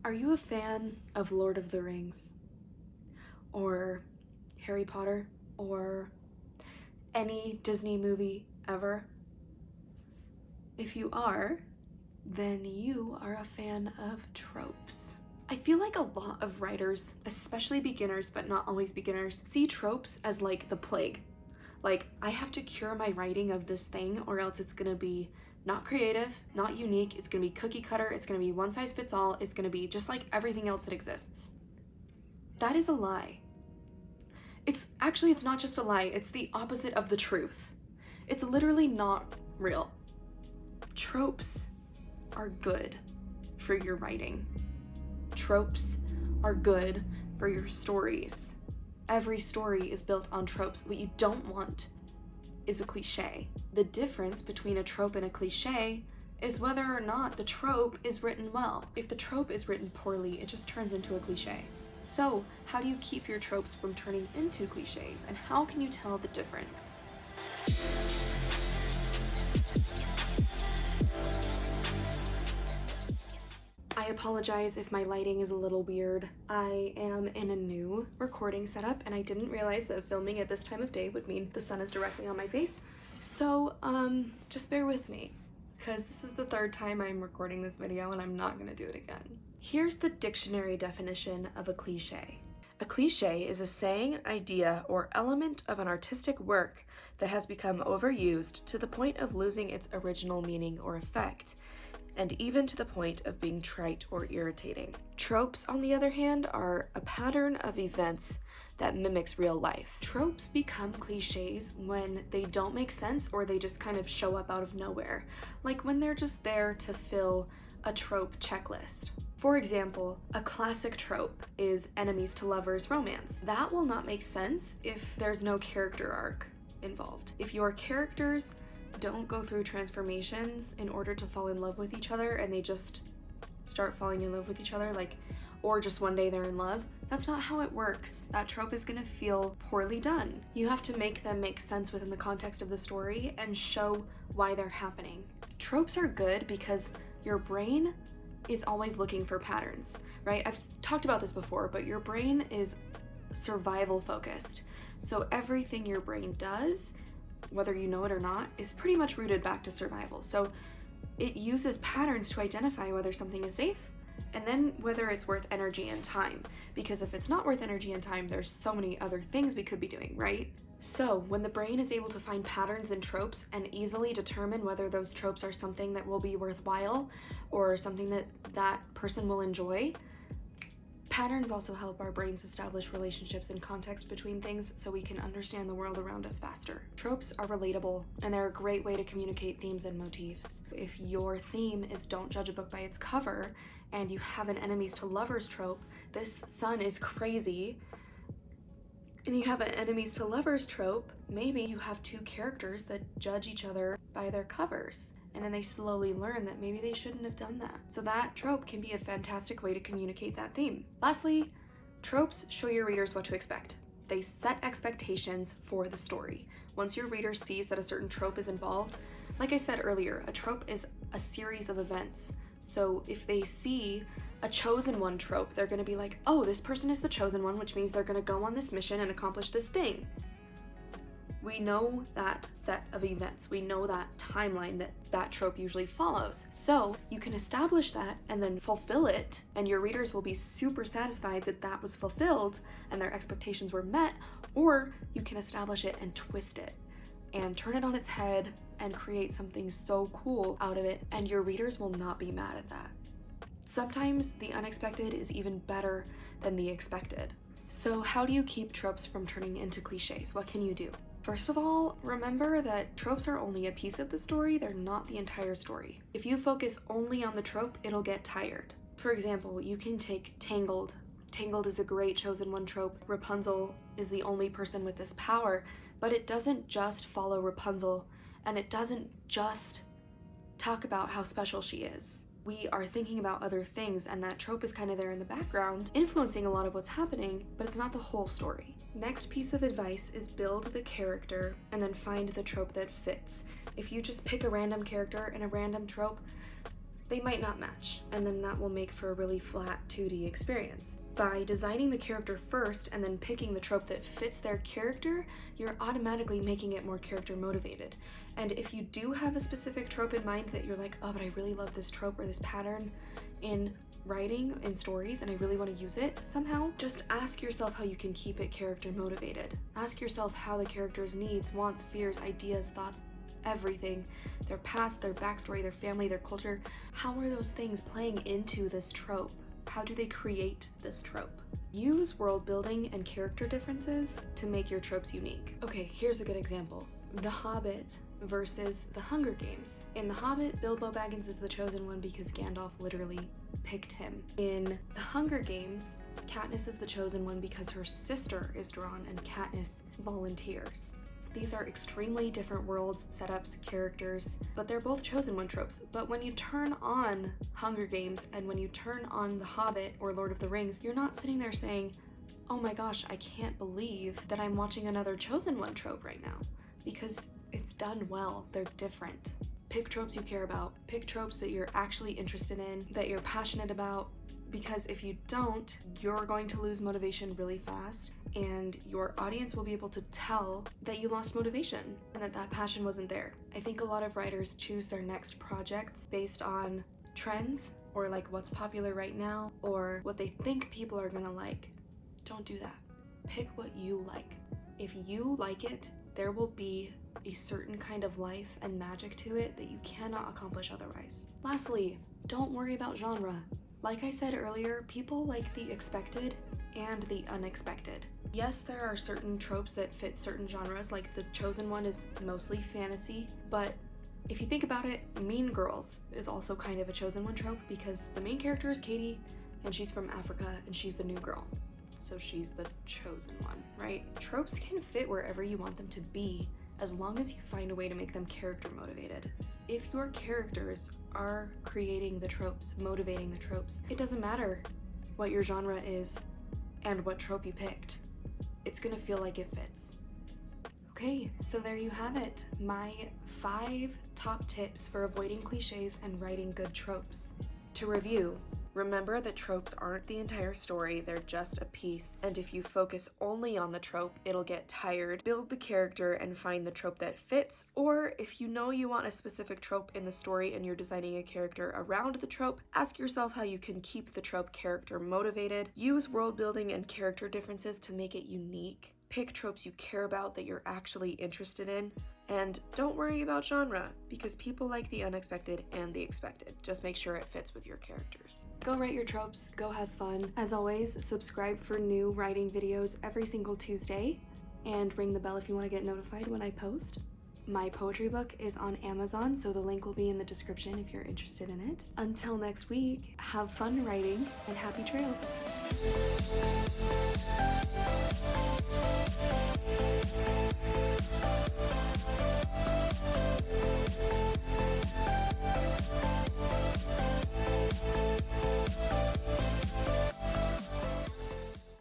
Are you a fan of Lord of the Rings? Or Harry Potter? Or any Disney movie ever? If you are, then you are a fan of tropes. I feel like a lot of writers, especially beginners, but not always beginners, see tropes as like the plague. Like, I have to cure my writing of this thing or else it's gonna be not creative, not unique, it's gonna be cookie cutter, it's gonna be one size fits all, it's gonna be just like everything else that exists. That is a lie. It's not just a lie, it's the opposite of the truth. It's literally not real. Tropes are good for your writing. Tropes are good for your stories. Every story is built on tropes. What you don't want is a cliche. The difference between a trope and a cliche is whether or not the trope is written well. If the trope is written poorly, it just turns into a cliche. So, how do you keep your tropes from turning into cliches, and how can you tell the difference? I apologize if my lighting is a little weird. I am in a new recording setup and I didn't realize that filming at this time of day would mean the sun is directly on my face. So, just bear with me, because this is the third time I'm recording this video and I'm not gonna do it again. Here's the dictionary definition of a cliche. A cliche is a saying, idea, or element of an artistic work that has become overused to the point of losing its original meaning or effect, and even to the point of being trite or irritating. Tropes, on the other hand, are a pattern of events that mimics real life. Tropes become cliches when they don't make sense or they just kind of show up out of nowhere, like when they're just there to fill a trope checklist. For example, a classic trope is enemies to lovers romance. That will not make sense if there's no character arc involved. If your characters don't go through transformations in order to fall in love with each other and they just start falling in love with each other, or just one day they're in love, that's not how it works. That trope is gonna feel poorly done. You have to make them make sense within the context of the story and show why they're happening. Tropes are good because your brain is always looking for patterns, right? I've talked about this before, but your brain is survival focused. So everything your brain does, whether you know it or not, is pretty much rooted back to survival. So it uses patterns to identify whether something is safe and then whether it's worth energy and time. Because if it's not worth energy and time, there's so many other things we could be doing, right? So when the brain is able to find patterns in tropes and easily determine whether those tropes are something that will be worthwhile or something that that person will enjoy, patterns also help our brains establish relationships and context between things so we can understand the world around us faster. Tropes are relatable, and they're a great way to communicate themes and motifs. If your theme is don't judge a book by its cover, and you have an enemies to lovers trope, this sun is crazy, and you have an enemies to lovers trope, maybe you have two characters that judge each other by their covers. And then they slowly learn that maybe they shouldn't have done that. So that trope can be a fantastic way to communicate that theme. Lastly, tropes show your readers what to expect. They set expectations for the story. Once your reader sees that a certain trope is involved, like I said earlier, a trope is a series of events. So if they see a chosen one trope, they're gonna be like, oh, this person is the chosen one, which means they're gonna go on this mission and accomplish this thing. We know that set of events. We know that timeline that trope usually follows. So you can establish that and then fulfill it, and your readers will be super satisfied that that was fulfilled and their expectations were met, or you can establish it and twist it and turn it on its head and create something so cool out of it, and your readers will not be mad at that. Sometimes the unexpected is even better than the expected. So how do you keep tropes from turning into cliches? What can you do? First of all, remember that tropes are only a piece of the story, they're not the entire story. If you focus only on the trope, it'll get tired. For example, you can take Tangled. Tangled is a great chosen one trope. Rapunzel is the only person with this power, but it doesn't just follow Rapunzel, and it doesn't just talk about how special she is. We are thinking about other things, and that trope is kind of there in the background, influencing a lot of what's happening, but it's not the whole story. Next piece of advice is build the character and then find the trope that fits. If you just pick a random character and a random trope, they might not match, and then that will make for a really flat 2D experience. By designing the character first and then picking the trope that fits their character, you're automatically making it more character motivated. And if you do have a specific trope in mind that you're like, oh, but I really love this trope or this pattern in writing and stories and I really want to use it somehow, just ask yourself how you can keep it character motivated. Ask yourself how the character's needs, wants, fears, ideas, thoughts, everything, their past, their backstory, their family, their culture, how are those things playing into this trope? How do they create this trope? Use world building and character differences to make your tropes unique. Okay, here's a good example. The Hobbit versus The Hunger Games. In The Hobbit, Bilbo Baggins is the chosen one because Gandalf literally picked him. In The Hunger Games, Katniss is the chosen one because her sister is drawn and Katniss volunteers. These are extremely different worlds, setups, characters, but they're both chosen one tropes. But when you turn on Hunger Games and when you turn on The Hobbit or Lord of the Rings, you're not sitting there saying, oh my gosh, I can't believe that I'm watching another chosen one trope right now, because it's done well. They're different. Pick tropes you care about. Pick tropes that you're actually interested in, that you're passionate about, because if you don't, you're going to lose motivation really fast, and your audience will be able to tell that you lost motivation and that passion wasn't there. I think a lot of writers choose their next projects based on trends or like what's popular right now or what they think people are gonna like. Don't do that. Pick what you like. If you like it, there will be a certain kind of life and magic to it that you cannot accomplish otherwise. Lastly, don't worry about genre. Like I said earlier, people like the expected and the unexpected. Yes, there are certain tropes that fit certain genres, like The Chosen One is mostly fantasy, but if you think about it, Mean Girls is also kind of a chosen one trope because the main character is Katie and she's from Africa and she's the new girl. So she's the chosen one, right? Tropes can fit wherever you want them to be as long as you find a way to make them character motivated. If your characters are creating the tropes, motivating the tropes, it doesn't matter what your genre is and what trope you picked. It's gonna feel like it fits. Okay, so there you have it. My 5 top tips for avoiding cliches and writing good tropes. To review, remember that tropes aren't the entire story, they're just a piece, and if you focus only on the trope, it'll get tired. Build the character and find the trope that fits, or if you know you want a specific trope in the story and you're designing a character around the trope, ask yourself how you can keep the trope character motivated. Use world building and character differences to make it unique. Pick tropes you care about that you're actually interested in. And don't worry about genre, because people like the unexpected and the expected. Just make sure it fits with your characters. Go write your tropes, go have fun. As always, subscribe for new writing videos every single Tuesday, and ring the bell if you want to get notified when I post. My poetry book is on Amazon, so the link will be in the description if you're interested in it. Until next week, have fun writing and happy trails.